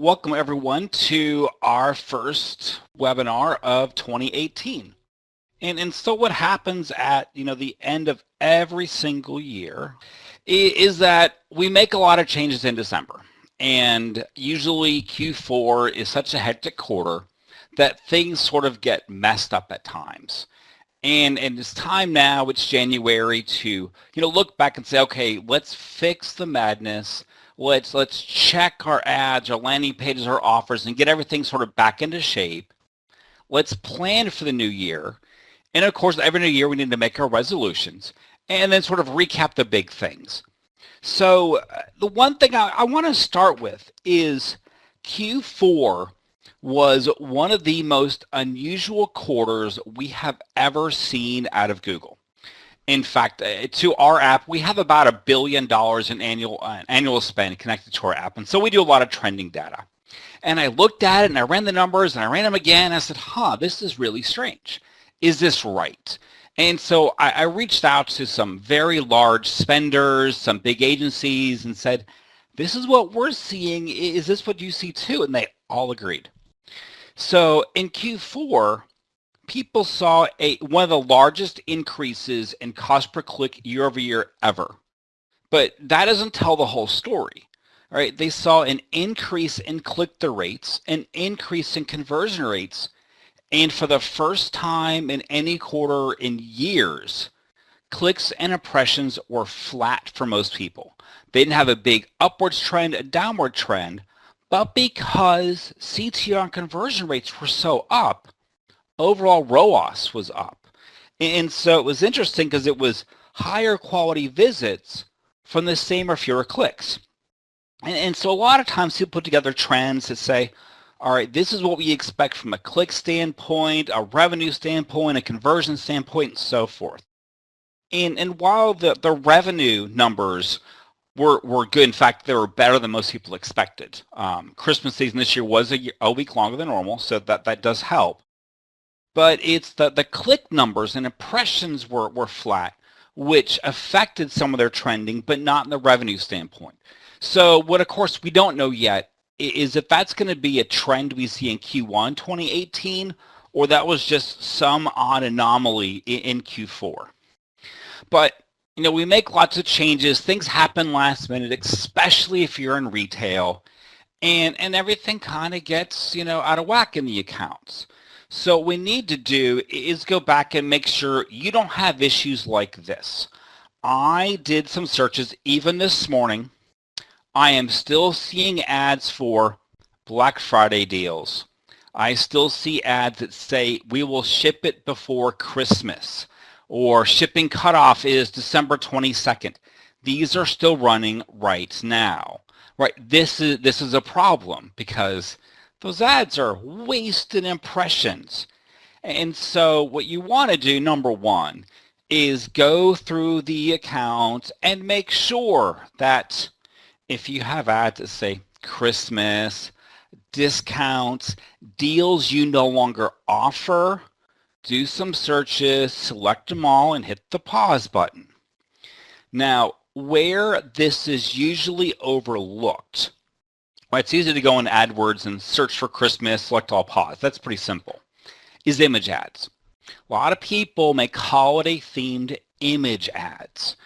Welcome everyone to our first webinar of 2018. And so what happens at the end of every single year is that we make a lot of changes in December. And usually Q4 is such a hectic quarter that things sort of get messed up at times. And it's time now, it's January, to look back and say, okay, let's fix the madness. Let's check our ads, our landing pages, our offers, and get everything sort of back into shape. Let's plan for the new year. And of course, every new year we need to make our resolutions and then sort of recap the big things. So the one thing I want to start with is Q4 was one of the most unusual quarters we have ever seen out of Google. In fact, to our app, we have about $1 billion in annual spend connected to our app, and so we do a lot of trending data. And I looked at it, and I ran the numbers, and I ran them again, and I said, this is really strange. Is this right? And so I reached out to some very large spenders, some big agencies, and said, this is what we're seeing. Is this what you see too? And they all agreed. So in Q4, people saw one of the largest increases in cost per click year over year ever. But that doesn't tell the whole story. All right, they saw an increase in click-through rates, an increase in conversion rates, and for the first time in any quarter in years, clicks and impressions were flat for most people. They didn't have a big upwards trend, a downward trend, but because CTR and conversion rates were so up, overall ROAS was up. And so it was interesting because it was higher quality visits from the same or fewer clicks. And so a lot of times people put together trends that say, all right, this is what we expect from a click standpoint, a revenue standpoint, a conversion standpoint, and so forth. And while the revenue numbers were good, in fact, they were better than most people expected. Christmas season this year was a week longer than normal, so that does help. But it's the click numbers and impressions were flat, which affected some of their trending, but not in the revenue standpoint. So what, of course, we don't know yet is if that's going to be a trend we see in Q1 2018, or that was just some odd anomaly in Q4. But we make lots of changes. Things happen last minute, especially if you're in retail, and everything kind of gets out of whack in the accounts. So what we need to do is go back and make sure you don't have issues like this. I did some searches even this morning. I am still seeing ads for Black Friday deals. I still see ads that say we will ship it before Christmas, or shipping cutoff is December 22nd. These are still running right now. Right? This is a problem because those ads are wasted impressions. And so what you want to do, number one, is go through the account and make sure that if you have ads that say Christmas, discounts, deals you no longer offer, do some searches, select them all, and hit the pause button. Now, where this is usually overlooked, it's easy to go in AdWords and search for Christmas, select all, pause. That's pretty simple. Is image ads. A lot of people make holiday-themed image ads.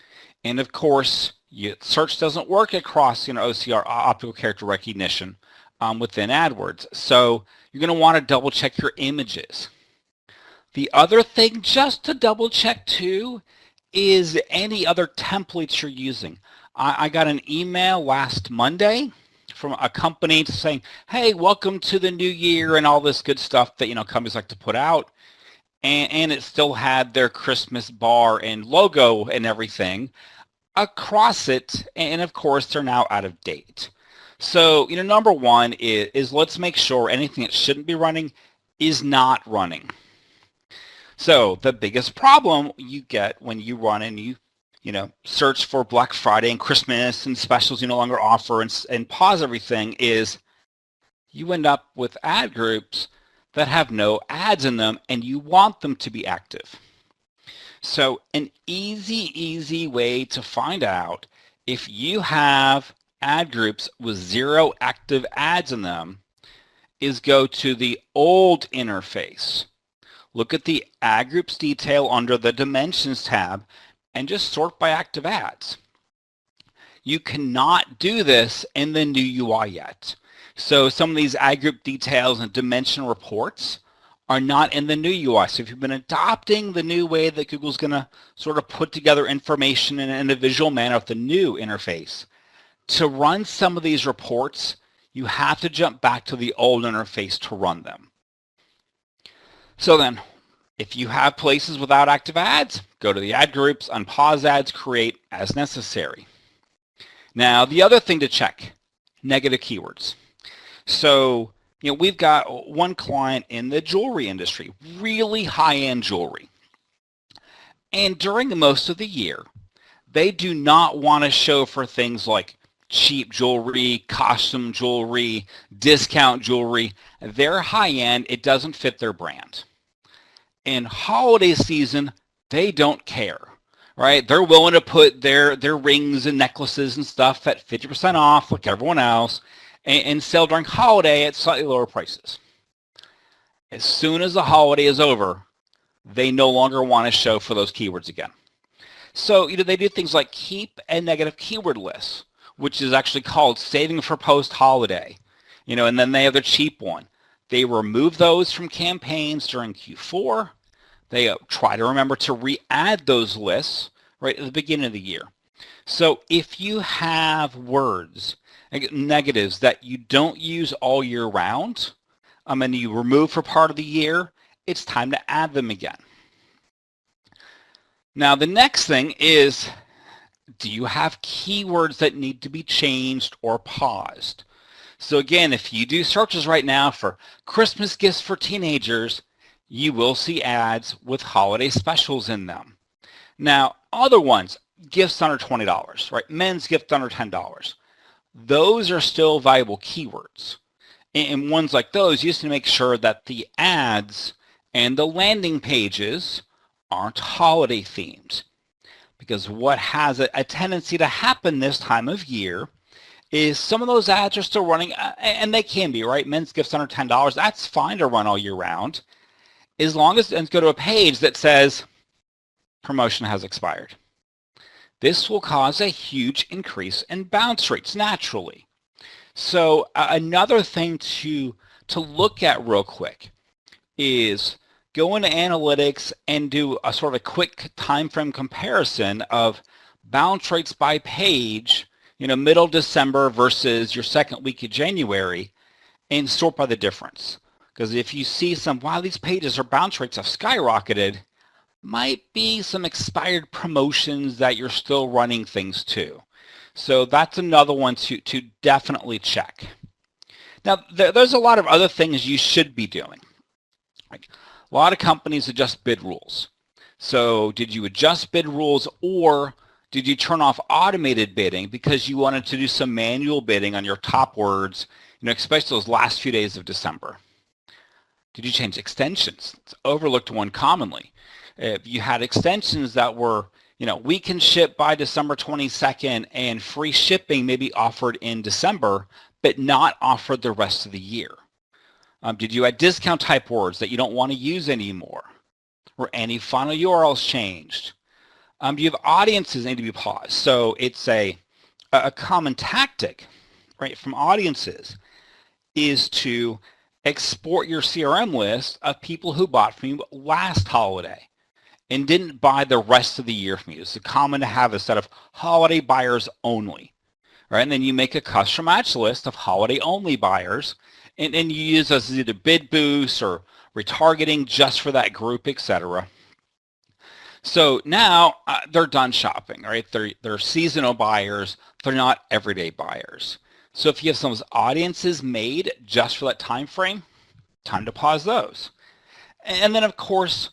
And of course, search doesn't work across OCR, optical character recognition, within AdWords. So you're going to want to double check your images. The other thing just to double check too is any other templates you're using. I got an email last Monday from a company saying, hey, welcome to the new year and all this good stuff that companies like to put out. And it still had their Christmas bar and logo and everything across it. And of course, they're now out of date. So, number one is let's make sure anything that shouldn't be running is not running. So the biggest problem you get when you run and you search for Black Friday and Christmas and specials you no longer offer and pause everything is you end up with ad groups that have no ads in them and you want them to be active. So an easy way to find out if you have ad groups with 0 active ads in them is go to the old interface. Look at the ad groups detail under the dimensions tab and just sort by active ads. You cannot do this in the new UI yet. So some of these ad group details and dimension reports are not in the new UI. So if you've been adopting the new way that Google's going to sort of put together information in a visual manner with the new interface, to run some of these reports, you have to jump back to the old interface to run them. So then, if you have places without active ads, go to the ad groups, unpause ads, create as necessary. Now, the other thing to check, negative keywords. So, we've got one client in the jewelry industry, really high-end jewelry. And during most of the year, they do not want to show for things like cheap jewelry, costume jewelry, discount jewelry. They're high-end, it doesn't fit their brand. In holiday season, they don't care, right? They're willing to put their rings and necklaces and stuff at 50% off like everyone else and sell during holiday at slightly lower prices. As soon as the holiday is over, they no longer want to show for those keywords again. So, they do things like keep a negative keyword list, which is actually called saving for post-holiday, and then they have their cheap one. They remove those from campaigns during Q4. They try to remember to re-add those lists right at the beginning of the year. So if you have words, negatives that you don't use all year round, and you remove for part of the year, it's time to add them again. Now the next thing is, do you have keywords that need to be changed or paused? So again, if you do searches right now for Christmas gifts for teenagers, you will see ads with holiday specials in them. Now, other ones, gifts under $20, right? Men's gift under $10. Those are still valuable keywords. And ones like those, you just need to make sure that the ads and the landing pages aren't holiday themed. Because what has a tendency to happen this time of year is some of those ads are still running, and they can be, right? Men's gifts under $10, that's fine to run all year round, as long as it go to a page that says promotion has expired. This will cause a huge increase in bounce rates naturally. So another thing to look at real quick is go into analytics and do a sort of a quick time frame comparison of bounce rates by page, middle December versus your second week of January, and sort by the difference. Because if you see wow, these pages or bounce rates have skyrocketed, might be some expired promotions that you're still running things to. So that's another one to definitely check. Now, there's a lot of other things you should be doing. Like, a lot of companies adjust bid rules. So did you adjust bid rules, or did you turn off automated bidding because you wanted to do some manual bidding on your top words, especially those last few days of December? Did you change extensions? It's overlooked one commonly. If you had extensions that were, we can ship by December 22nd and free shipping may be offered in December, but not offered the rest of the year. Did you add discount type words that you don't want to use anymore? Were any final URLs changed? Do you have audiences that need to be paused? So it's a common tactic, right, from audiences is to export your CRM list of people who bought from you last holiday and didn't buy the rest of the year from you. It's common to have a set of holiday buyers only, right? And then you make a custom match list of holiday only buyers, and you use those as either bid boosts or retargeting just for that group, etc. So now they're done shopping, right? They're seasonal buyers. They're not everyday buyers. So if you have some audiences made just for that time frame, time to pause those. And then, of course,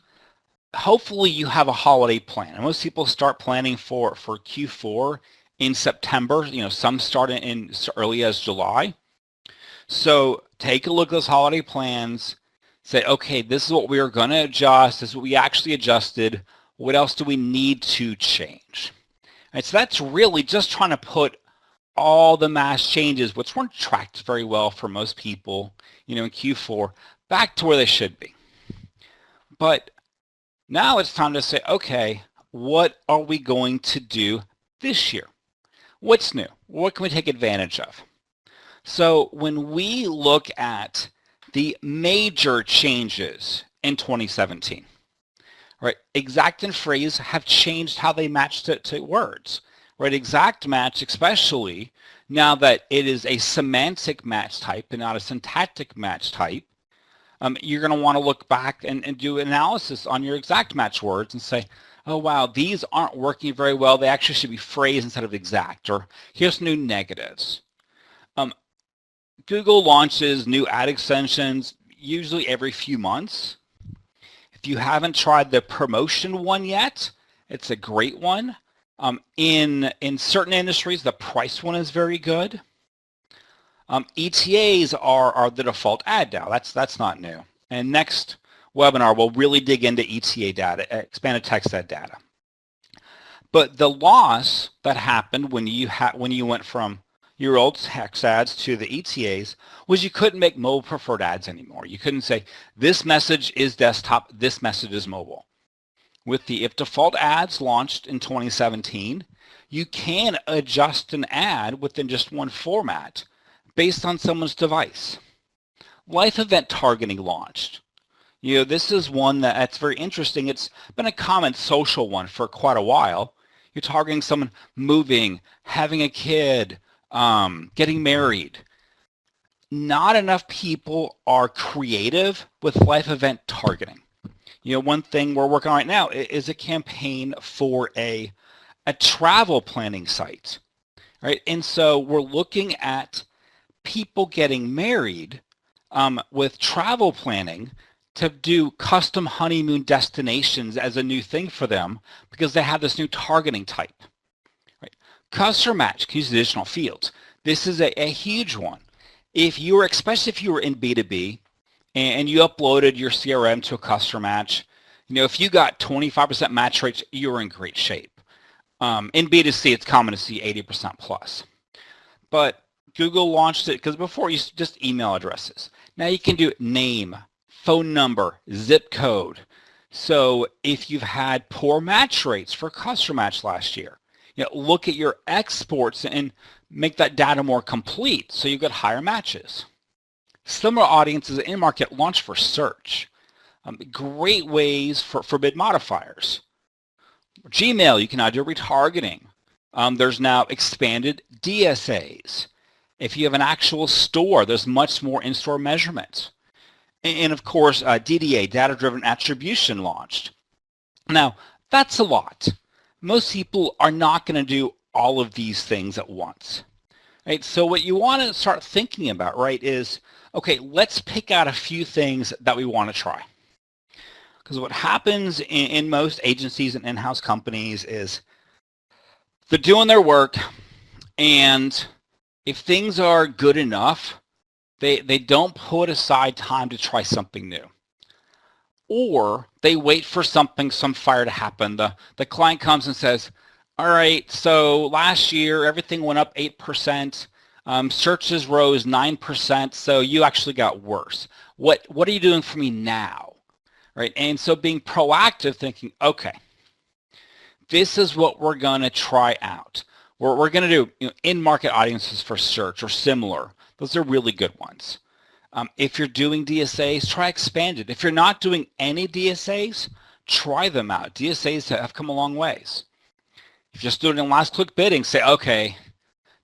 hopefully you have a holiday plan. And most people start planning for Q4 in September. Some start in as early as July. So take a look at those holiday plans. Say, okay, this is what we are going to adjust. This is what we actually adjusted. What else do we need to change? And so that's really just trying to put all the mass changes, which weren't tracked very well for most people, in Q4, back to where they should be. But now it's time to say, okay, what are we going to do this year? What's new? What can we take advantage of? So when we look at the major changes in 2017, right, exact and phrase have changed how they match to words, right? Exact match, especially now that it is a semantic match type and not a syntactic match type, you're going to want to look back and do analysis on your exact match words and say, oh, wow, these aren't working very well. They actually should be phrase instead of exact, or here's new negatives. Google launches new ad extensions usually every few months. If you haven't tried the promotion one yet, it's a great one. In certain industries, the price one is very good. ETAs are the default ad now. That's not new. And next webinar, we'll really dig into ETA data, expanded text ad data. But the loss that happened when you went from your old text ads to the ETAs was you couldn't make mobile preferred ads anymore. You couldn't say, this message is desktop, this message is mobile. With the if default ads launched in 2017, you can adjust an ad within just one format based on someone's device. Life event targeting launched. This is one that's very interesting. It's been a common social one for quite a while. You're targeting someone moving, having a kid, getting married. Not enough people are creative with life event targeting. One thing we're working on right now is a campaign for a travel planning site, right? And so we're looking at people getting married with travel planning to do custom honeymoon destinations as a new thing for them because they have this new targeting type. Right? Customer match can use additional fields. This is a huge one. Especially if you were in B2B and you uploaded your CRM to a customer match, if you got 25% match rates, you're in great shape. In B2C, it's common to see 80% plus. But Google launched it because before you just email addresses. Now you can do name, phone number, zip code. So if you've had poor match rates for customer match last year, look at your exports and make that data more complete so you get higher matches. Similar audiences in market launch for search. Great ways for bid modifiers. Gmail, you can now do retargeting. There's now expanded DSAs. If you have an actual store, there's much more in-store measurement. And of course, DDA, data-driven attribution, launched. Now, that's a lot. Most people are not going to do all of these things at once. Right? So what you want to start thinking about, right, is, okay, let's pick out a few things that we want to try. Because what happens in most agencies and in-house companies is they're doing their work, and if things are good enough, they don't put aside time to try something new. Or they wait for some fire to happen. The client comes and says, all right, so last year everything went up 8%, searches rose 9%, so you actually got worse. What are you doing for me now? Right? And so being proactive, thinking, okay, this is what we're going to try out. We're going to do in-market audiences for search or similar. Those are really good ones. If you're doing DSAs, try expanded. If you're not doing any DSAs, try them out. DSAs have come a long ways. If you're still doing last click bidding, say, okay,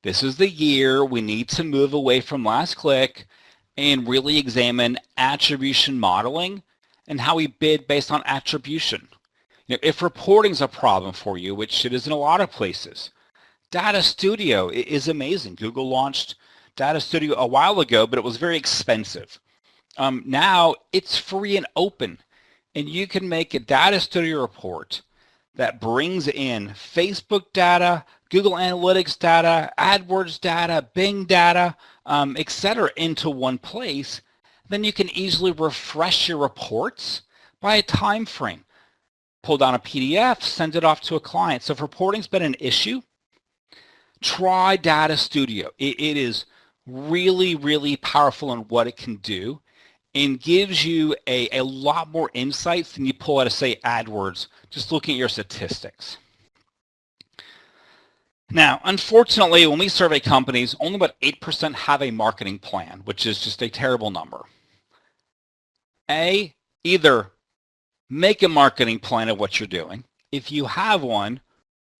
this is the year we need to move away from last click and really examine attribution modeling and how we bid based on attribution. If reporting is a problem for you, which it is in a lot of places, Data Studio is amazing. Google launched Data Studio a while ago, but it was very expensive. Now it's free and open, and you can make a Data Studio report that brings in Facebook data, Google Analytics data, AdWords data, Bing data, etc. into one place. Then you can easily refresh your reports by a time frame. Pull down a PDF, send it off to a client. So if reporting's been an issue, try Data Studio. It is really, really powerful in what it can do and gives you a lot more insights than you pull out of, say, AdWords, just looking at your statistics. Now, unfortunately, when we survey companies, only about 8% have a marketing plan, which is just a terrible number. Either make a marketing plan of what you're doing. If you have one,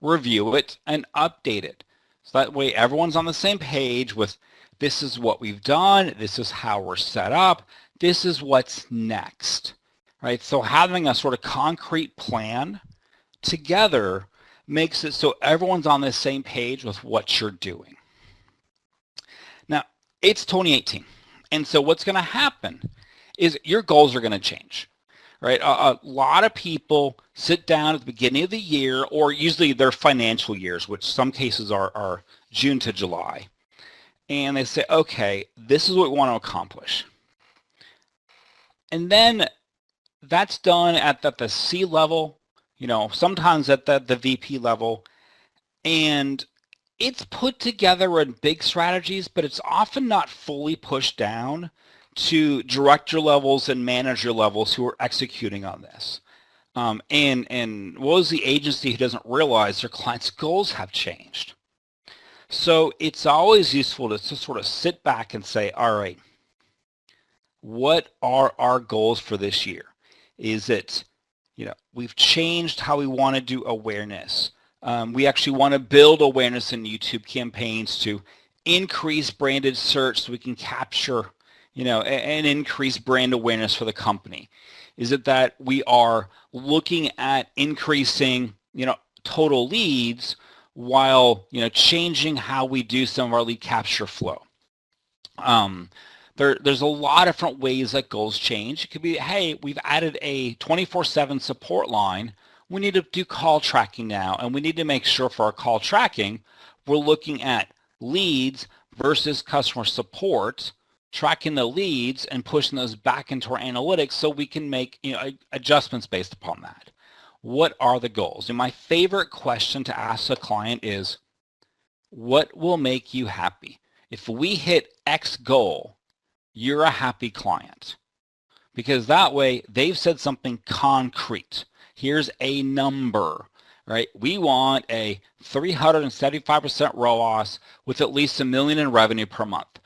review it and update it. So that way everyone's on the same page with this is what we've done, this is how we're set up, this is what's next, right? So having a sort of concrete plan together makes it so everyone's on the same page with what you're doing. Now, it's 2018, and so what's going to happen is your goals are going to change, right? A lot of people sit down at the beginning of the year, or usually their financial years, which some cases are June to July, and they say, okay, this is what we want to accomplish. And then that's done at the C level, sometimes at the VP level, and it's put together in big strategies, but it's often not fully pushed down to director levels and manager levels who are executing on this. And what was the agency who doesn't realize their clients' goals have changed? So it's always useful to sort of sit back and say, all right, what are our goals for this year? Is it, we've changed how we want to do awareness. We actually want to build awareness in YouTube campaigns to increase branded search so we can capture, and increase brand awareness for the company. Is it that we are looking at increasing, total leads while, changing how we do some of our lead capture flow? There's a lot of different ways that goals change. It could be, hey, we've added a 24/7 support line. We need to do call tracking now, and we need to make sure for our call tracking, we're looking at leads versus customer support, tracking the leads and pushing those back into our analytics so we can make adjustments based upon that. What are the goals? And my favorite question to ask a client is, what will make you happy? If we hit X goal, you're a happy client, because that way they've said something concrete. Here's a number, right? We want a 375% ROAS with at least $1 million in revenue per month.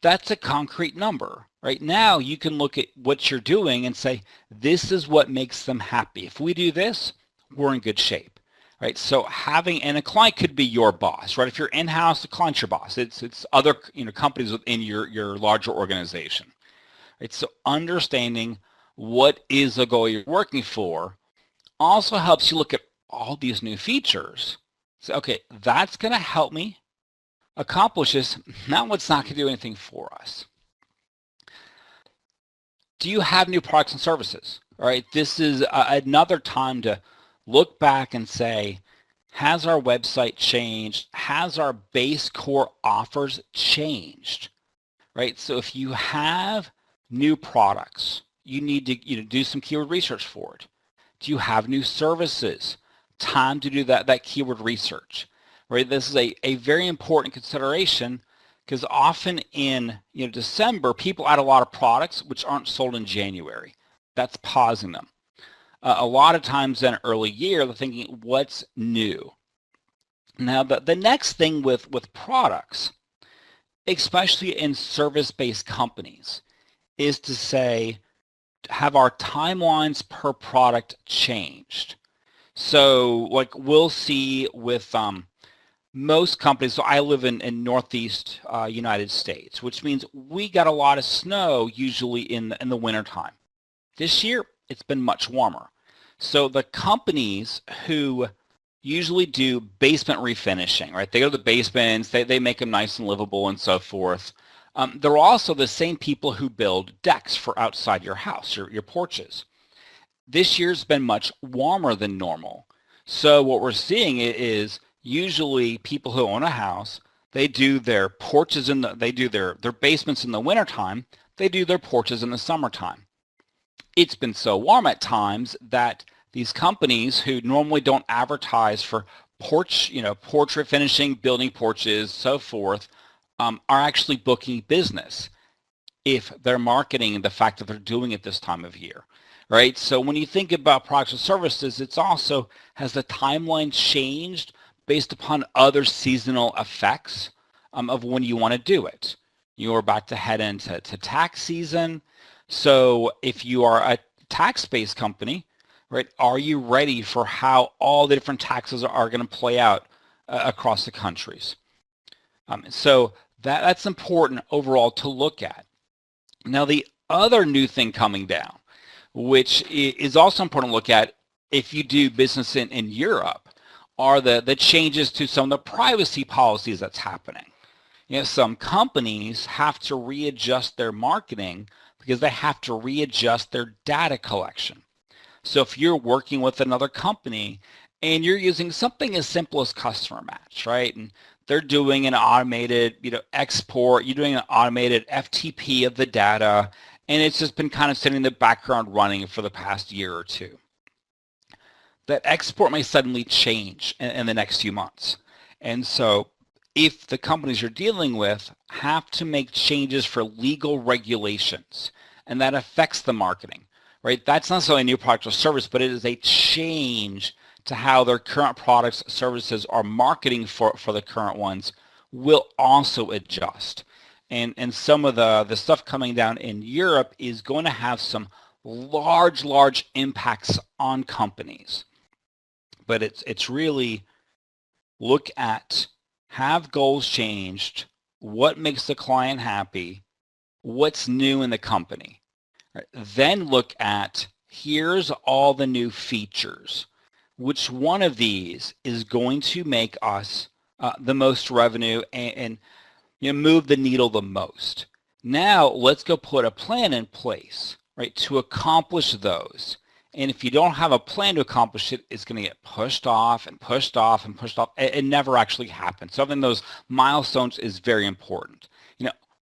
That's a concrete number. Right now, you can look at what you're doing and say, this is what makes them happy. If we do this, we're in good shape. Right? So and a client could be your boss, right? If you're in-house, the client's your boss. It's other companies within your larger organization. Right? So understanding what is the goal you're working for also helps you look at all these new features. So, okay, that's going to help me accomplish this. Now what's not going to do anything for us? Do you have new products and services? All right, this is another time to look back and say, has our website changed? Has our base core offers changed? Right, so if you have new products, you need to do some keyword research for it. Do you have new services? Time to do that keyword research. Right, this is a very important consideration, because often in December, people add a lot of products which aren't sold in January. That's pausing them. A lot of times in early year, they're thinking, what's new? Now, the next thing with products, especially in service-based companies, is to say, have our timelines per product changed? So like we'll see with most companies, so I live in Northeast United States, which means we got a lot of snow usually in the wintertime. This year, it's been much warmer. So the companies who usually do basement refinishing, right? They go to the basements, they make them nice and livable and so forth. They're also the same people who build decks for outside your house, your porches. This year's been much warmer than normal. So what we're seeing is usually people who own a house, they do their porches they do their basements in the wintertime, they do their porches in the summertime. It's been so warm at times that these companies who normally don't advertise for portrait finishing, building porches, so forth, are actually booking business if they're marketing the fact that they're doing it this time of year, right? So when you think about products and services, it's also, has the timeline changed based upon other seasonal effects of when you want to do it? You're about to head into tax season. So if you are a tax-based company, right, are you ready for how all the different taxes are going to play out across the countries? So that's important overall to look at. Now, the other new thing coming down, which is also important to look at if you do business in Europe, are the changes to some of the privacy policies that's happening. Some companies have to readjust their marketing because they have to readjust their data collection. So if you're working with another company and you're using something as simple as customer match, right? And they're doing an automated, export, you're doing an automated FTP of the data, and it's just been kind of sitting in the background running for the past year or two. That export may suddenly change in the next few months. And so if the companies you're dealing with have to make changes for legal regulations, and that affects the marketing, right? That's not necessarily a new product or service, but it is a change to how their current products, services are marketing for the current ones, will also adjust. And some of the stuff coming down in Europe is going to have some large impacts on companies. But it's really look at, have goals changed? What makes the client happy? What's new in the company? Right. Then look at, here's all the new features. Which one of these is going to make us the most revenue and move the needle the most? Now let's go put a plan in place, right, to accomplish those. And if you don't have a plan to accomplish it, it's going to get pushed off and pushed off and pushed off. It never actually happens. So having those milestones is very important.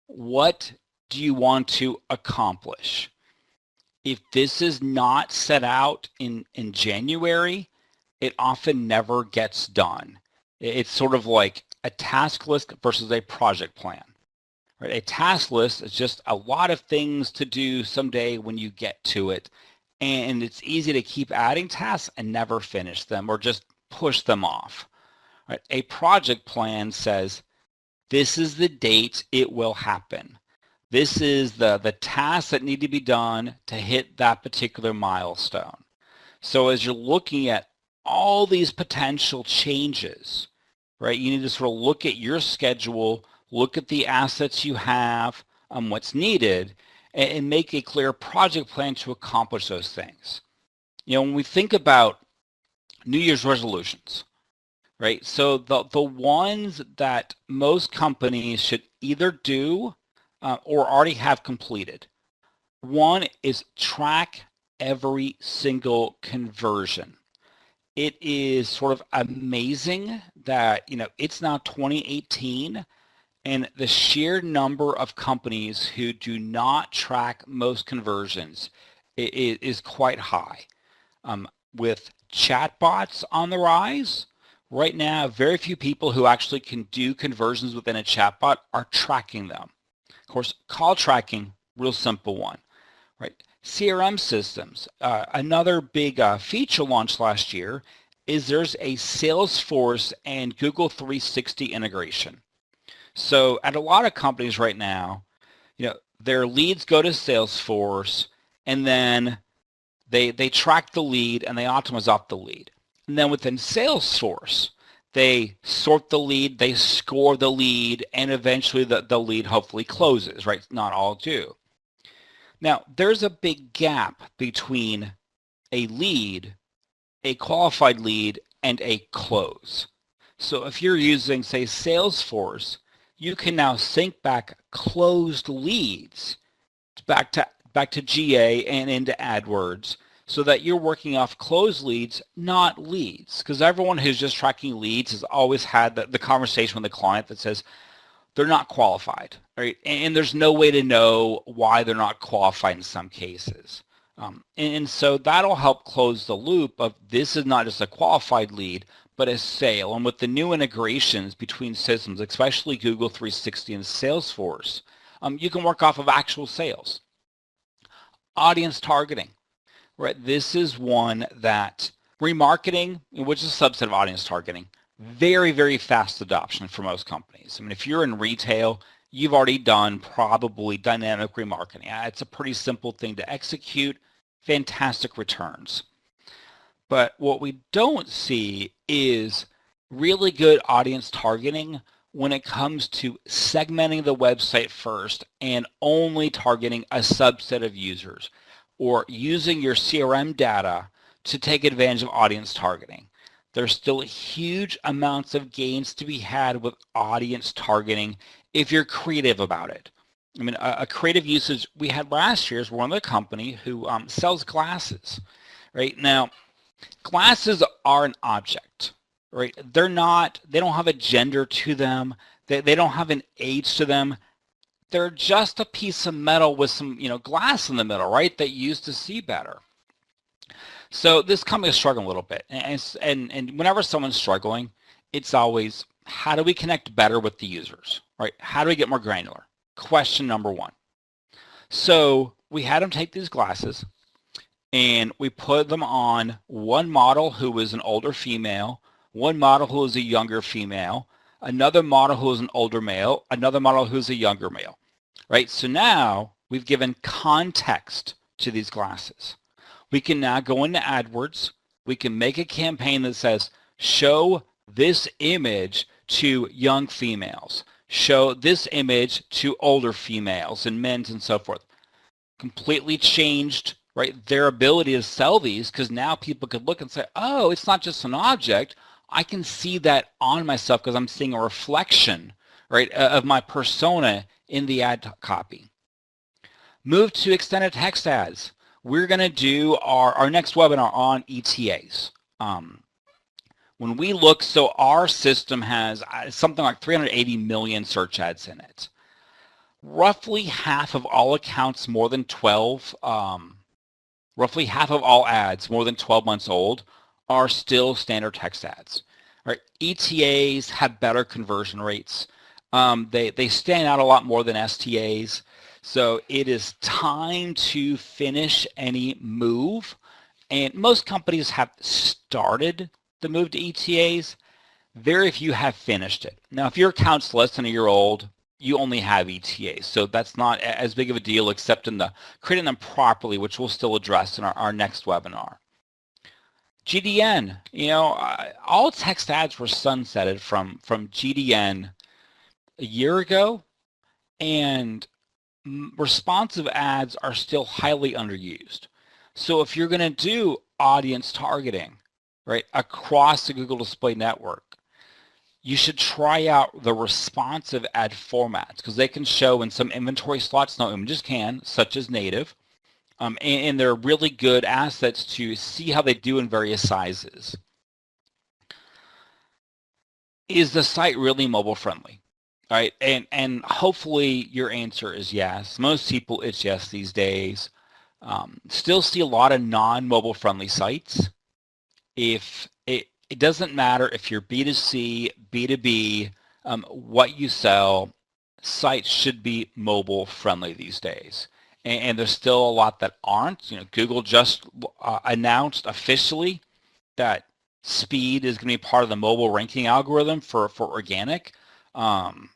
What do you want to accomplish? If this is not set out in January, it often never gets done. It's sort of like a task list versus a project plan. Right? A task list is just a lot of things to do someday when you get to it. And it's easy to keep adding tasks and never finish them or just push them off. Right? A project plan says, this is the date it will happen. This is the tasks that need to be done to hit that particular milestone. So as you're looking at all these potential changes, right, you need to sort of look at your schedule, look at the assets you have, what's needed, and make a clear project plan to accomplish those things. When we think about New Year's resolutions, right, so the ones that most companies should either do or already have completed. One is track every single conversion. It is sort of amazing that, it's now 2018 and the sheer number of companies who do not track most conversions is quite high. With chatbots on the rise, right now, very few people who actually can do conversions within a chatbot are tracking them. Of course, call tracking, real simple one, right? CRM systems, another big feature launch last year is there's a Salesforce and Google 360 integration. So at a lot of companies right now, their leads go to Salesforce and then they track the lead and they optimize off the lead. And then within Salesforce, they sort the lead, they score the lead, and eventually the lead hopefully closes, right? Not all do. Now, there's a big gap between a lead, a qualified lead, and a close. So if you're using, say, Salesforce, you can now sync back closed leads back to GA and into AdWords so that you're working off closed leads, not leads. Because everyone who's just tracking leads has always had the conversation with the client that says they're not qualified, right? And there's no way to know why they're not qualified in some cases. And so that'll help close the loop of this is not just a qualified lead, but a sale. And with the new integrations between systems, especially Google 360 and Salesforce, you can work off of actual sales. Audience targeting, right? This is one that remarketing, which is a subset of audience targeting, very, very fast adoption for most companies. I mean, if you're in retail, you've already done probably dynamic remarketing. It's a pretty simple thing to execute, fantastic returns. But what we don't see is really good audience targeting when it comes to segmenting the website first and only targeting a subset of users, or using your CRM data to take advantage of audience targeting. There's still huge amounts of gains to be had with audience targeting if you're creative about it. I mean, a creative usage we had last year is one of the company who sells glasses. Right now, glasses are an object, right? They don't have a gender to them. They don't have an age to them. They're just a piece of metal with some, glass in the middle, right? That you use to see better. So this company is struggling a little bit. And whenever someone's struggling, it's always, how do we connect better with the users, right? How do we get more granular? Question number one. So we had them take these glasses, and we put them on one model who was an older female, one model who was a younger female, another model who was an older male, another model who's a younger male, right? So now we've given context to these glasses. We can now go into AdWords. We can make a campaign that says, show this image to young females, show this image to older females and men's and so forth. Completely changed, right, their ability to sell these, because now people could look and say, oh, it's not just an object. I can see that on myself because I'm seeing a reflection, right, of my persona in the ad copy. Move to extended text ads. We're going to do our next webinar on ETAs. When we look, so our system has something like 380 million search ads in it. Roughly half of all accounts more than 12, roughly half of all ads more than 12 months old are still standard text ads. Right? ETAs have better conversion rates. They stand out a lot more than STAs. So it is time to finish any move. And most companies have started the move to ETAs. Very few have finished it. Now, if your account's less than a year old, you only have ETAs. So that's not as big of a deal, except in the creating them properly, which we'll still address in our next webinar. GDN, all text ads were sunsetted from GDN a year ago, and responsive ads are still highly underused. So if you're going to do audience targeting, right, across the Google Display Network, you should try out the responsive ad formats, because they can show in some inventory slots, no images can, such as native, and they're really good assets to see how they do in various sizes. Is the site really mobile friendly? All right, and hopefully your answer is yes. Most people, it's yes these days. Still see a lot of non-mobile friendly sites. If it doesn't matter if you're B2C, B2B, what you sell, sites should be mobile friendly these days. And there's still a lot that aren't. Google just announced officially that speed is going to be part of the mobile ranking algorithm for organic.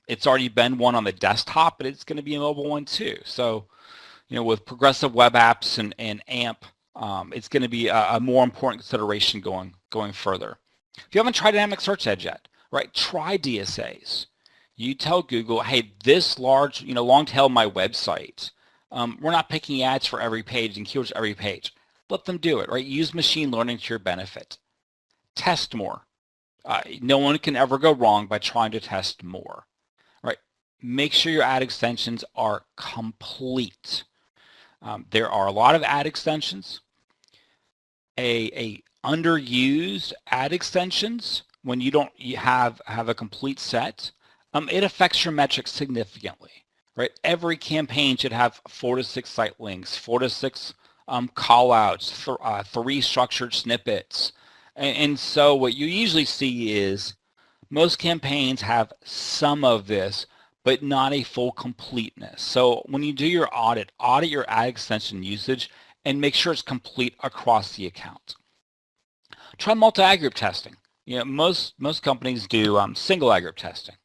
It's already been one on the desktop, but it's going to be a mobile one too. So, with progressive web apps and AMP, it's going to be a more important consideration going further. If you haven't tried Dynamic Search Ads yet, right, try DSAs. You tell Google, hey, this large, long tail my website, we're not picking ads for every page and keywords for every page. Let them do it, right? Use machine learning to your benefit. Test more. No one can ever go wrong by trying to test more, right? Make sure your ad extensions are complete. There are a lot of ad extensions. A underused ad extensions, when you don't have a complete set, it affects your metrics significantly, right? Every campaign should have 4 to 6 site links, 4 to 6 call outs, 3 structured snippets, And so what you usually see is most campaigns have some of this, but not a full completeness. So when you do your audit your ad extension usage and make sure it's complete across the account. Try multi-ad group testing. Most companies do single ad group testing,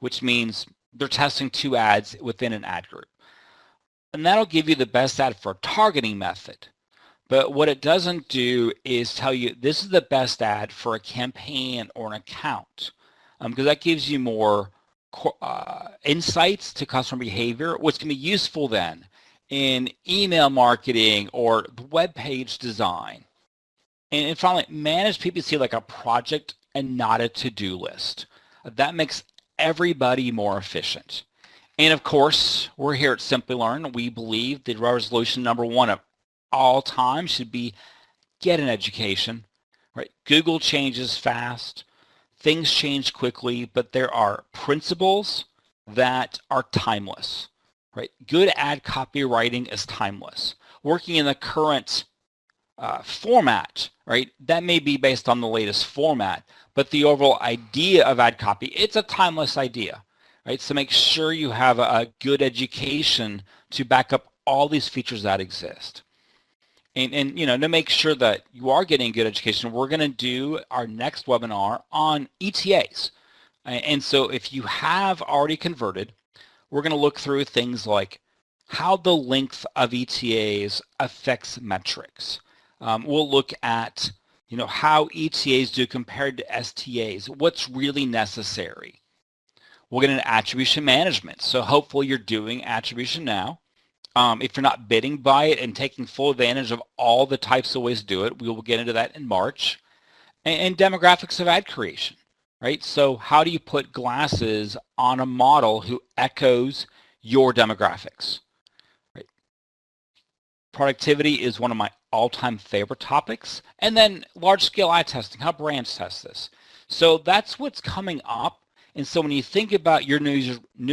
which means they're testing 2 ads within an ad group. And that'll give you the best ad for a targeting method. But what it doesn't do is tell you this is the best ad for a campaign or an account, because that gives you more insights to customer behavior, which can be useful then in email marketing or web page design. And finally, manage PPC like a project and not a to-do list. That makes everybody more efficient. And of course, we're here at Simplilearn. We believe the resolution number 1 of all time should be get an education. Right? Google changes fast. Things change quickly, but there are principles that are timeless. Right? Good ad copywriting is timeless. Working in the current format, right? That may be based on the latest format, but the overall idea of ad copy, it's a timeless idea, right? So make sure you have a good education to back up all these features that exist. And to make sure that you are getting good education, we're going to do our next webinar on ETAs. And so if you have already converted, we're going to look through things like how the length of ETAs affects metrics. We'll look at, how ETAs do compared to STAs, what's really necessary. We'll get into attribution management. So hopefully you're doing attribution now. If you're not bidding by it and taking full advantage of all the types of ways to do it, we will get into that in March. And demographics of ad creation, right? So how do you put glasses on a model who echoes your demographics? Productivity is one of my all-time favorite topics. And then large-scale ad testing, how brands test this. So that's what's coming up. And so when you think about your New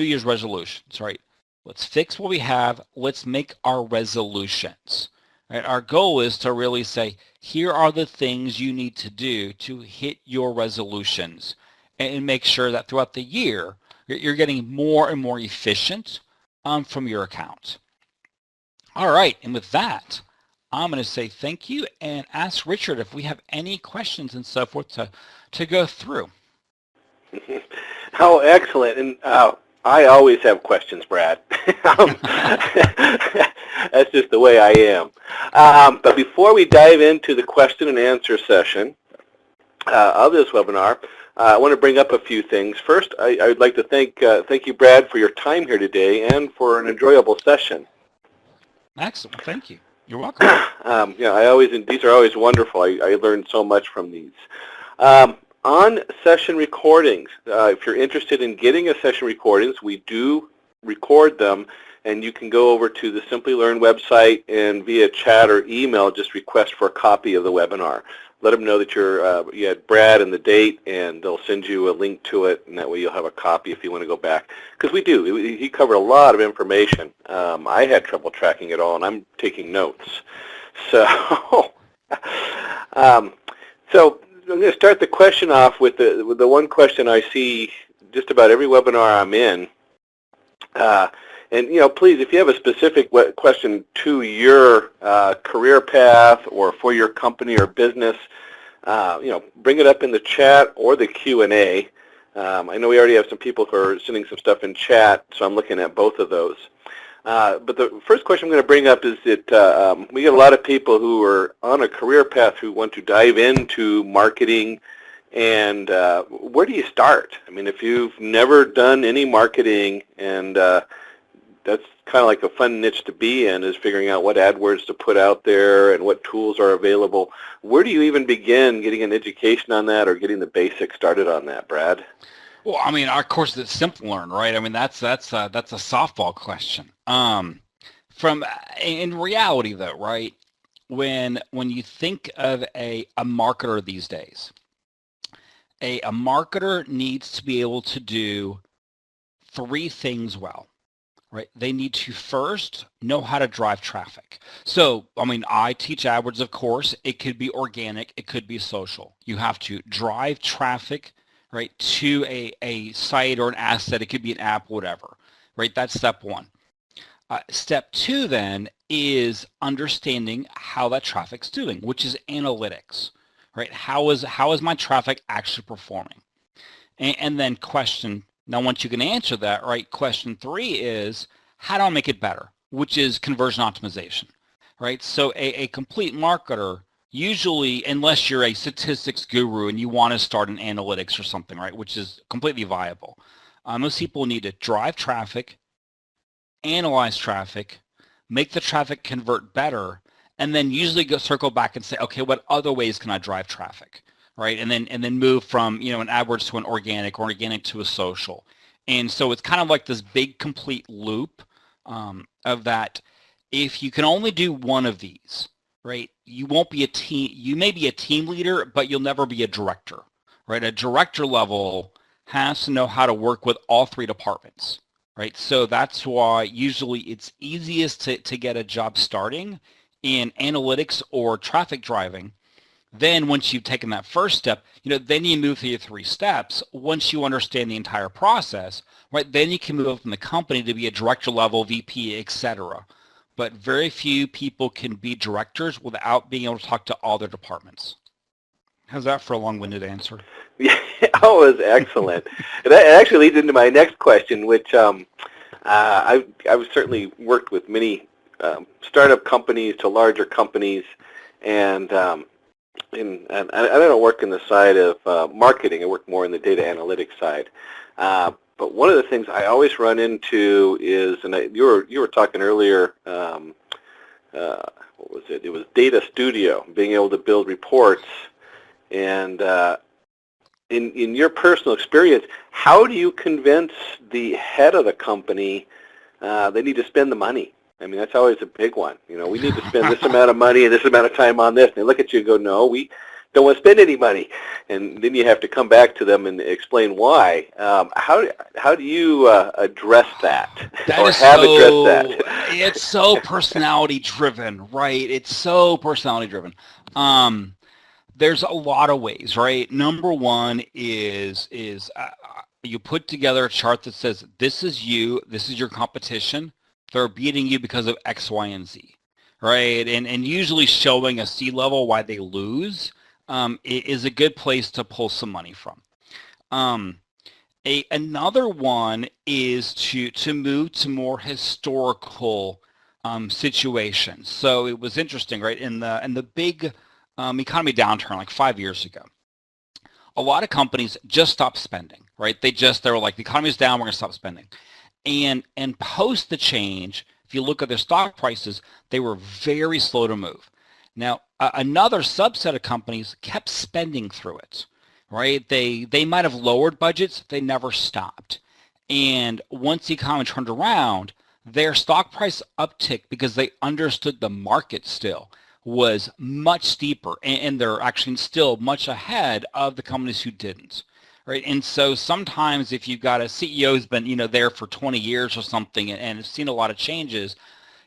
Year's resolutions, right? Let's fix what we have. Let's make our resolutions. Right? Our goal is to really say, here are the things you need to do to hit your resolutions and make sure that throughout the year, you're getting more and more efficient from your account. All right, and with that, I'm going to say thank you and ask Richard if we have any questions and so forth to go through. Oh, excellent. And I always have questions, Brad. That's just the way I am. But before we dive into the question and answer session of this webinar, I want to bring up a few things. First, I would like to thank you, Brad, for your time here today and for an enjoyable session. Excellent. Thank you. You're welcome. These are always wonderful. I learned so much from these. On session recordings, if you're interested in getting a session recordings, we do record them, and you can go over to the Simplilearn website and via chat or email just request for a copy of the webinar. Let them know that you had Brad and the date, and they'll send you a link to it, and that way you'll have a copy if you want to go back. Because we do. He covered a lot of information. I had trouble tracking it all, and I'm taking notes. So, so I'm going to start the question off with the one question I see just about every webinar I'm in. And please, if you have a specific question to your career path or for your company or business, bring it up in the chat or the Q&A. I know we already have some people who are sending some stuff in chat, so I'm looking at both of those. But the first question I'm going to bring up is that we get a lot of people who are on a career path who want to dive into marketing. And where do you start? I mean, if you've never done any marketing, and that's kind of like a fun niche to be in, is figuring out what AdWords to put out there and what tools are available. Where do you even begin getting an education on that or getting the basics started on that, Brad? Well, I mean, our course is Simplilearn, right? I mean, that's a softball question. In reality, though, right? When you think of a marketer these days, a marketer needs to be able to do 3 things well. right? They need to first know how to drive traffic. So, I mean, I teach AdWords, of course. It could be organic. It could be social. You have to drive traffic, right, to a site or an asset. It could be an app, whatever, right? That's step one. Step two then is understanding how that traffic's doing, which is analytics, right? How is my traffic actually performing? And then now once you can answer that, right, question three is, how do I make it better? Which is conversion optimization, right? So a complete marketer, usually, unless you're a statistics guru and you want to start an analytics or something, right, which is completely viable, most people need to drive traffic, analyze traffic, make the traffic convert better, and then usually circle back and say, okay, what other ways can I drive traffic, right? And then move from, you know, an AdWords to an organic, or organic to a social. And so it's kind of like this big complete loop of that. If you can only do one of these, right, you won't be a team. You may be a team leader, but you'll never be a director, right? A director level has to know how to work with all three departments, right? So that's why usually it's easiest to get a job starting in analytics or traffic driving. Then once you've taken that first step, you know, then you move through your 3 steps. Once you understand the entire process, right, then you can move up in the company to be a director level, VP, etc. But very few people can be directors without being able to talk to all their departments. How's that for a long-winded answer? Yeah, oh, it was excellent. And that actually leads into my next question, which I've certainly worked with many startup companies to larger companies, and I don't work in the side of marketing. I work more in the data analytics side. But one of the things I always run into is, and you were talking earlier, what was it? It was Data Studio, being able to build reports. And in your personal experience, how do you convince the head of the company they need to spend the money? I mean, that's always a big one. You know, we need to spend this amount of money and this amount of time on this. And they look at you and go, no, we don't want to spend any money. And then you have to come back to them and explain why. How do you address that? Addressed that? It's so personality driven, right? It's so personality driven. There's a lot of ways, right? Number one is you put together a chart that says, this is you, this is your competition. They're beating you because of X, Y, and Z, right? And usually showing a C level why they lose is a good place to pull some money from. Another one is to move to more historical situations. So it was interesting, right? In the big economy downturn like 5 years ago, a lot of companies just stopped spending, right? They were like, the economy's down, we're going to stop spending. And post the change, if you look at their stock prices, they were very slow to move. Now, another subset of companies kept spending through it, right? They might have lowered budgets, they never stopped. And once the economy turned around, their stock price uptick because they understood the market still was much steeper, and they're actually still much ahead of the companies who didn't. Right, and so sometimes if you've got a CEO who's been, you know, there for 20 years or something and has seen a lot of changes,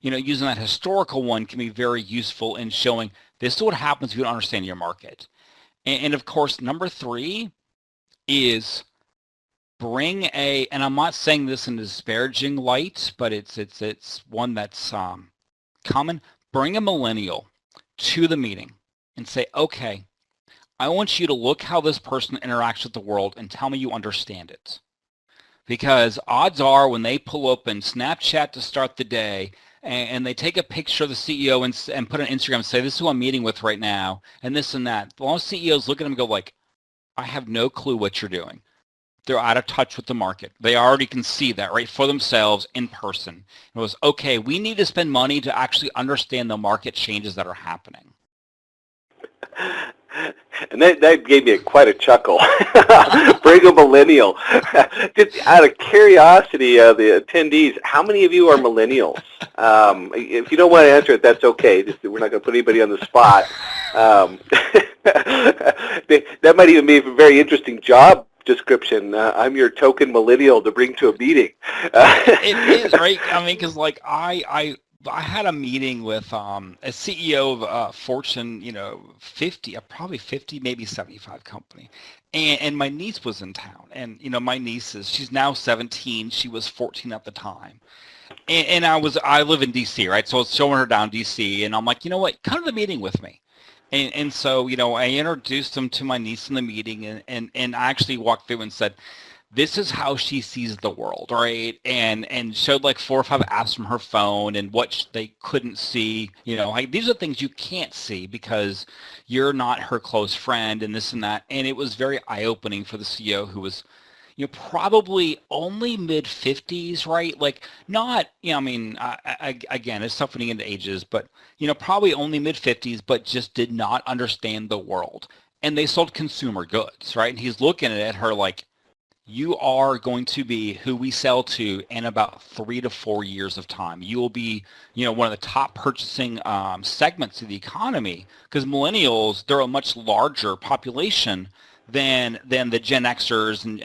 you know, using that historical one can be very useful in showing this is what happens if you don't understand your market. And of course, number 3 is and I'm not saying this in a disparaging light, but it's one that's common. Bring a millennial to the meeting and say, okay, I want you to look how this person interacts with the world and tell me you understand it. Because odds are when they pull open Snapchat to start the day and they take a picture of the CEO and put on Instagram and say, this is who I'm meeting with right now, and this and that, a lot of CEOs look at them and go like, I have no clue what you're doing. They're out of touch with the market. They already can see that, right, for themselves in person. It was, okay, we need to spend money to actually understand the market changes that are happening. And that gave me quite a chuckle. Bring a millennial. Just out of curiosity of the attendees, how many of you are millennials? If you don't want to answer it, that's okay. We're not going to put anybody on the spot. That might even be a very interesting job description. I'm your token millennial to bring to a meeting. It is, right? I mean, because like I had a meeting with a CEO of Fortune, 50, probably 50, maybe 75 company. And my niece was in town. And, my niece she's now 17. She was 14 at the time. And I live in DC, right? So I was showing her down DC, and I'm like, you know what? Come to the meeting with me. And so, I introduced them to my niece in the meeting, and I actually walked through and said, this is how she sees the world, right? And showed like 4 or 5 apps from her phone and what they couldn't see. Like, these are things you can't see because you're not her close friend and this and that. And it was very eye-opening for the CEO, who was, probably only mid-50s, right? Like, not, I mean, again, it's tough when you get into ages, but, probably only mid-50s, but just did not understand the world. And they sold consumer goods, right? And he's looking at her like, you are going to be who we sell to in about 3 to 4 years of time. You will be, one of the top purchasing segments of the economy, because millennials, they're a much larger population than the Gen Xers and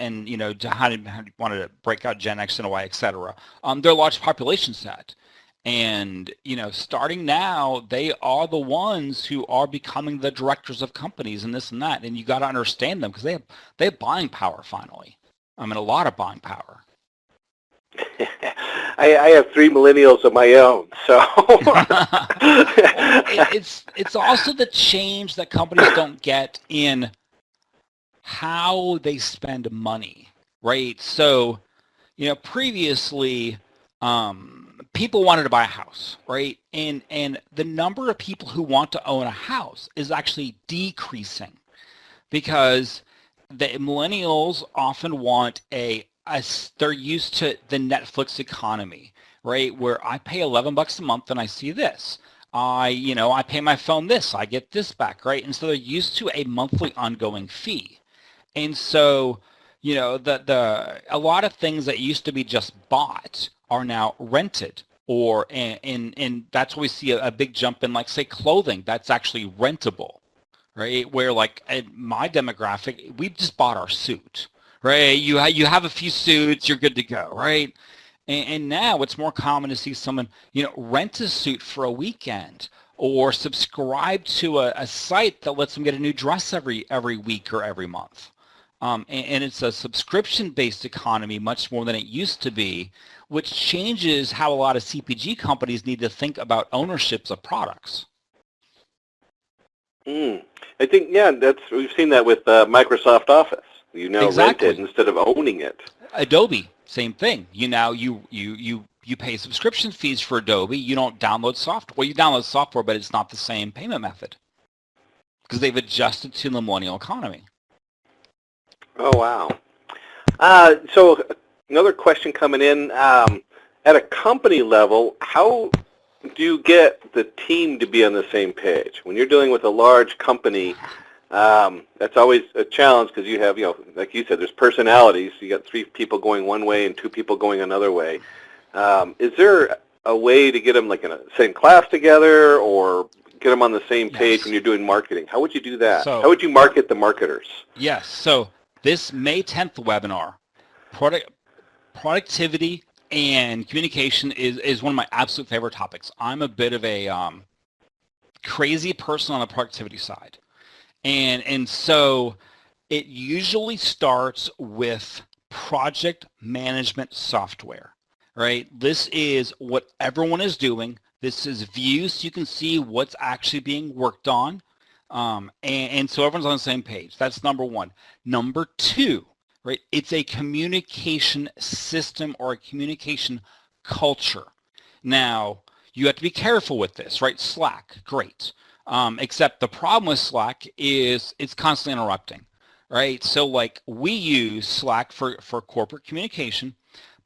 how do you want to break out Gen X and Y, et cetera. They're a large population set. And, starting now, they are the ones who are becoming the directors of companies and this and that. And you got to understand them because they have buying power finally. I mean, a lot of buying power. I have 3 millennials of my own, so. It's also the change that companies don't get in how they spend money, right? So, previously, people wanted to buy a house, right? And the number of people who want to own a house is actually decreasing because the millennials often want they're used to the Netflix economy, right? Where I pay $11 a month and I see this. I pay my phone this, I get this back, right? And so they're used to a monthly ongoing fee. And so, a lot of things that used to be just bought are now rented, and that's where we see a big jump in, like, say, clothing that's actually rentable, right? Where, like, in my demographic, we just bought our suit, right? You have a few suits, you're good to go, right? And now it's more common to see someone, rent a suit for a weekend or subscribe to a site that lets them get a new dress every week or every month. And it's a subscription-based economy much more than it used to be, which changes how a lot of CPG companies need to think about ownerships of products. I think, yeah, we've seen that with Microsoft Office. You now Exactly. rent it instead of owning it. Adobe, same thing. You pay subscription fees for Adobe. You don't download software. Well, you download software, but it's not the same payment method because they've adjusted to the millennial economy. Oh, wow. So another question coming in. At a company level, how do you get the team to be on the same page? When you're dealing with a large company, that's always a challenge because you have, like you said, there's personalities. You got 3 people going one way and 2 people going another way. Is there a way to get them like in the same class together or get them on the same page when you're doing marketing? How would you do that? How would you market the marketers? Yes. So this May 10th webinar, productivity and communication is one of my absolute favorite topics. I'm a bit of a crazy person on the productivity side. And so it usually starts with project management software, right? This is what everyone is doing. This is views so you can see what's actually being worked on. And so everyone's on the same page. That's number 1. Number 2, right? It's a communication system or a communication culture. Now, you have to be careful with this, right? Slack, great. Except the problem with Slack is it's constantly interrupting, right? So like we use Slack for corporate communication,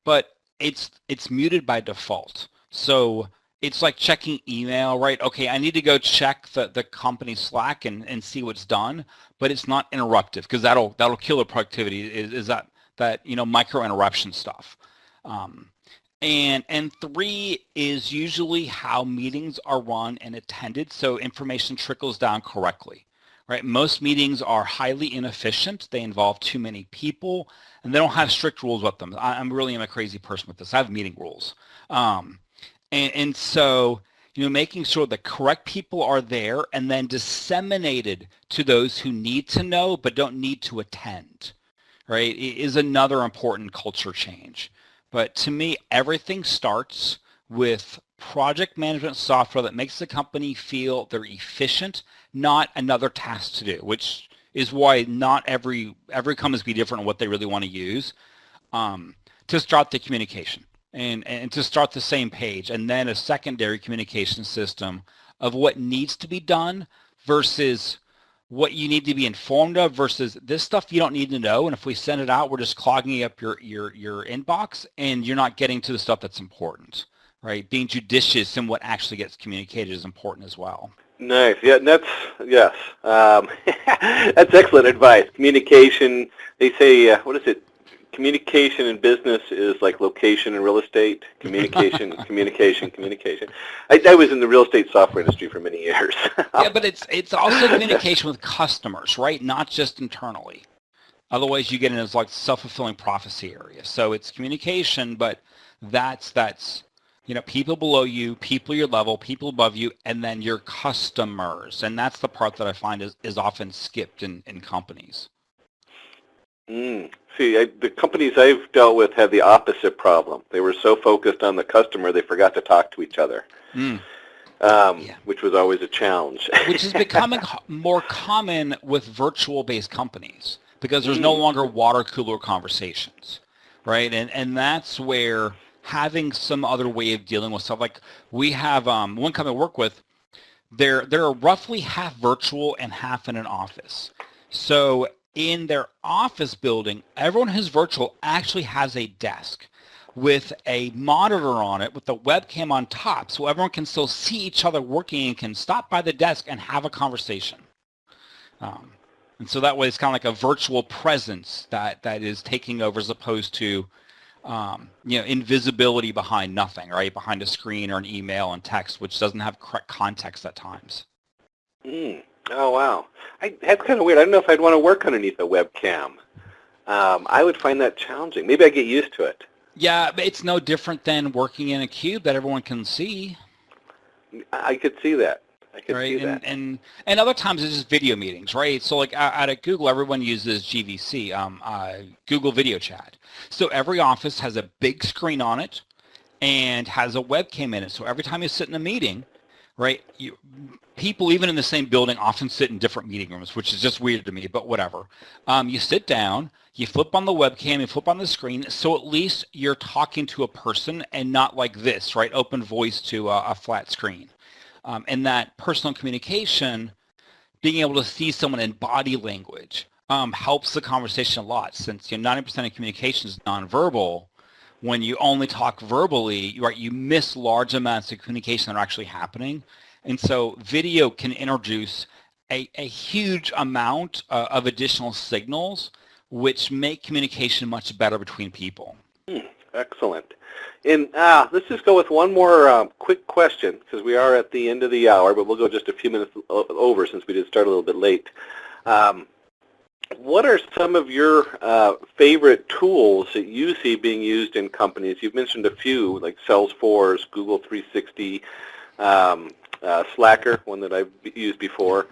but it's muted by default. So it's like checking email, right? Okay, I need to go check the company Slack and see what's done, but it's not interruptive because that'll kill the productivity. Is that micro interruption stuff. And 3 is usually how meetings are run and attended, so information trickles down correctly, right? Most meetings are highly inefficient. They involve too many people, and they don't have strict rules with them. I'm really am a crazy person with this. I have meeting rules. And so, making sure the correct people are there and then disseminated to those who need to know but don't need to attend, right, is another important culture change. But to me, everything starts with project management software that makes the company feel they're efficient, not another task to do, which is why not every company is be different on what they really want to use, to start the communication and to start the same page, and then a secondary communication system of what needs to be done versus what you need to be informed of versus this stuff you don't need to know, and if we send it out, we're just clogging up your inbox and you're not getting to the stuff that's important, right? Being judicious in what actually gets communicated is important as well. Nice. Yeah, yes. That's excellent advice. Communication, they say, what is it? Communication in business is like location in real estate. Communication. I was in the real estate software industry for many years. Yeah, but it's also communication with customers, right? Not just internally. Otherwise, you get into like self-fulfilling prophecy area. So it's communication, but that's people below you, people your level, people above you, and then your customers. And that's the part that I find is often skipped in companies. See, the companies I've dealt with had the opposite problem. They were so focused on the customer, they forgot to talk to each other, which was always a challenge. Which is becoming more common with virtual-based companies because there's no longer water cooler conversations, right? And that's where having some other way of dealing with stuff, like we have one company I work with, they're roughly half virtual and half in an office. So in their office building, everyone who's virtual actually has a desk with a monitor on it with the webcam on top, so everyone can still see each other working and can stop by the desk and have a conversation. And so that way it's kind of like a virtual presence that is taking over as opposed to invisibility behind nothing, right? Behind a screen or an email and text, which doesn't have correct context at times. Oh, wow. That's kind of weird. I don't know if I'd want to work underneath a webcam. I would find that challenging. Maybe I get used to it. Yeah, but it's no different than working in a cube that everyone can see. I could see that. And other times it's just video meetings, right? So like out at Google, everyone uses GVC, Google Video Chat. So every office has a big screen on it and has a webcam in it. So every time you sit in a meeting, right, people even in the same building often sit in different meeting rooms, which is just weird to me, but whatever. You sit down, you flip on the webcam, you flip on the screen, so at least you're talking to a person and not like this, right, open voice to a flat screen. And that personal communication, being able to see someone in body language helps the conversation a lot, since 90% of communication is nonverbal. When you only talk verbally, you miss large amounts of communication that are actually happening. And so video can introduce a huge amount of additional signals, which make communication much better between people. Excellent. And let's just go with one more quick question, because we are at the end of the hour, but we'll go just a few minutes over since we did start a little bit late. What are some of your favorite tools that you see being used in companies? You've mentioned a few, like Salesforce, Google 360, Slacker, one that I've used before.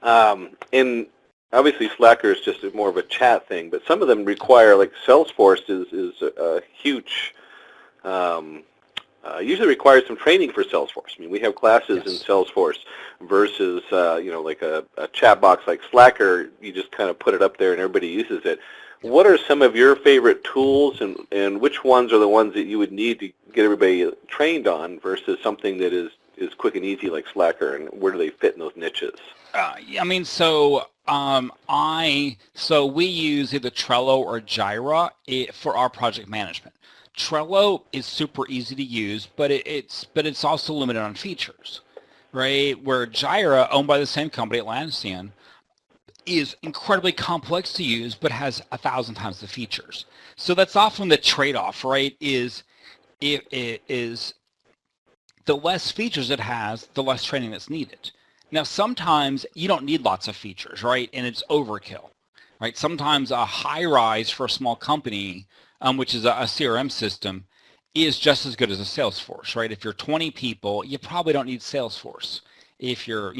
And obviously Slacker is just more of a chat thing, but some of them require, like Salesforce is a huge, usually requires some training for Salesforce. I mean, we have classes in Salesforce versus, like a chat box like Slacker. You just kind of put it up there and everybody uses it. What are some of your favorite tools, and which ones are the ones that you would need to get everybody trained on versus something that is quick and easy like Slacker, and where do they fit in those niches? So we use either Trello or Jira for our project management. Trello is super easy to use, but it's also limited on features, right? Where Jira, owned by the same company, Atlassian, is incredibly complex to use, but has 1,000 times the features. So that's often the trade-off, right? Is the less features it has, the less training that's needed. Now, sometimes you don't need lots of features, right? And it's overkill, right? Sometimes a high rise for a small company, which is a CRM system, is just as good as a Salesforce, right? If you're 20 people, you probably don't need Salesforce. If you're,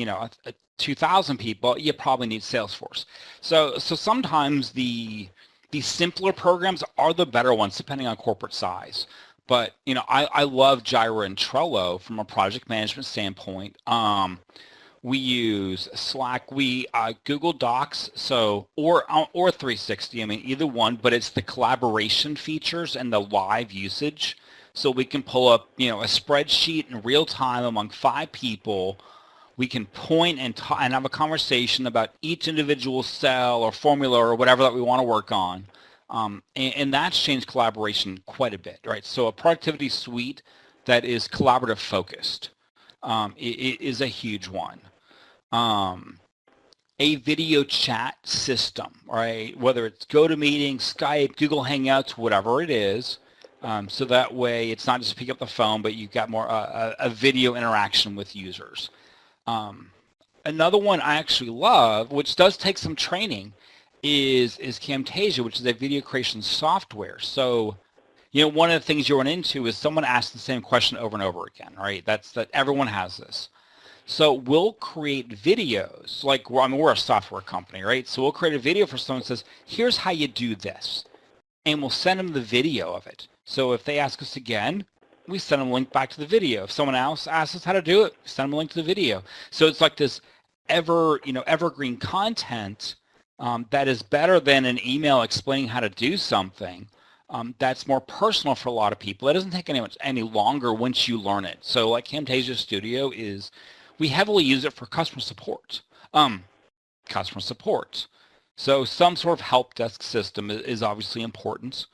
2,000 people, you probably need Salesforce. So sometimes the simpler programs are the better ones, depending on corporate size. But I love Jira and Trello from a project management standpoint. We use Slack, Google Docs, or 360. I mean, either one, but it's the collaboration features and the live usage. So we can pull up, a spreadsheet in real time among 5 people. We can point and have a conversation about each individual cell or formula or whatever that we want to work on. And that's changed collaboration quite a bit, right? So a productivity suite that is collaborative focused is a huge one. A video chat system, right? Whether it's GoToMeeting, Skype, Google Hangouts, whatever it is. So that way it's not just pick up the phone, but you've got more a video interaction with users. Another one I actually love, which does take some training, is Camtasia, which is a video creation software. So, one of the things you run into is someone asks the same question over and over again, right? That everyone has this. So we'll create videos, we're a software company, right? So we'll create a video for someone that says, here's how you do this. And we'll send them the video of it. So if they ask us again, we send them a link back to the video. If someone else asks us how to do it, we send them a link to the video. So it's like this evergreen content that is better than an email explaining how to do something. That's more personal for a lot of people. It doesn't take any longer once you learn it. So like Camtasia Studio we heavily use it for customer support. So some sort of help desk system is obviously important.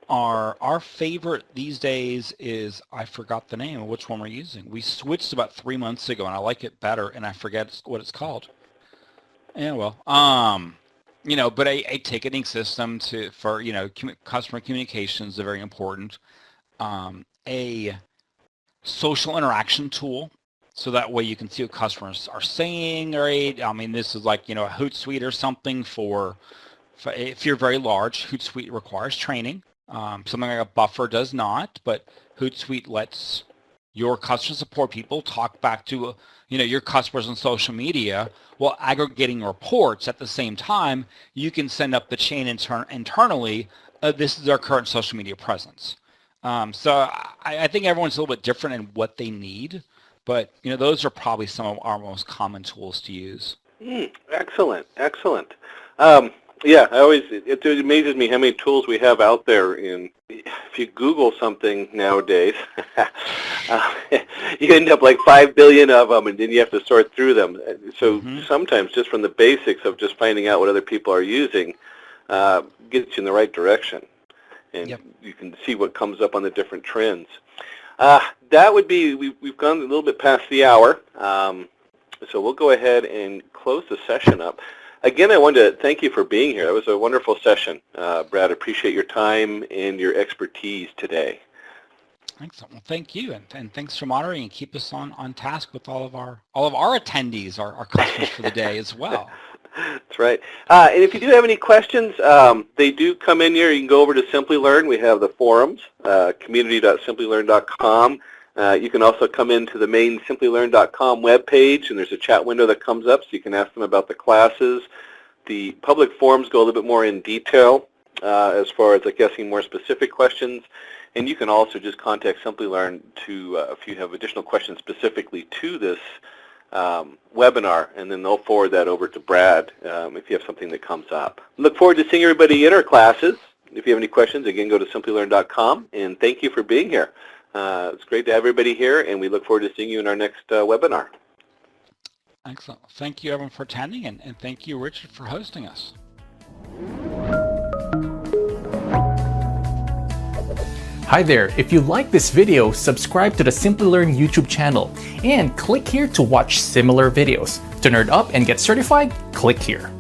Our favorite these days is, I forgot the name of which one we're using. We switched about 3 months ago, and I like it better, and I forget what it's called. Yeah, well, but a ticketing system for customer communications is very important. A social interaction tool, so that way you can see what customers are saying, right? I mean, this is like, a Hootsuite or something for if you're very large. Hootsuite requires training. Something like a Buffer does not, but Hootsuite lets your customer support people talk back to, your customers on social media while aggregating reports at the same time. You can send up the chain internally. This is our current social media presence. So I think everyone's a little bit different in what they need, but those are probably some of our most common tools to use. Excellent. Yeah, it amazes me how many tools we have out there. If you Google something nowadays, you end up like 5 billion of them, and then you have to sort through them. So sometimes just from the basics of just finding out what other people are using gets you in the right direction. And you can see what comes up on the different trends. That would be, we've gone a little bit past the hour, so we'll go ahead and close the session up. Again, I wanted to thank you for being here. That was a wonderful session. Brad, appreciate your time and your expertise today. Excellent. Well, thank you, and thanks for moderating and keep us on task with all of our attendees, our customers for the day as well. That's right. And if you do have any questions, they do come in here. You can go over to Simplilearn. We have the forums, community.simplilearn.com. You can also come into the main Simplilearn.com webpage, and there's a chat window that comes up, so you can ask them about the classes. The public forums go a little bit more in detail as far as asking more specific questions. And you can also just contact Simplilearn if you have additional questions specifically to this webinar, and then they'll forward that over to Brad if you have something that comes up. Look forward to seeing everybody in our classes. If you have any questions, again, go to Simplilearn.com, and thank you for being here. It's great to have everybody here, and we look forward to seeing you in our next webinar. Excellent. Thank you, everyone, for attending, and thank you, Richard, for hosting us. Hi there, if you like this video, subscribe to the Simplilearn YouTube channel and click here to watch similar videos. To nerd up and get certified, click here.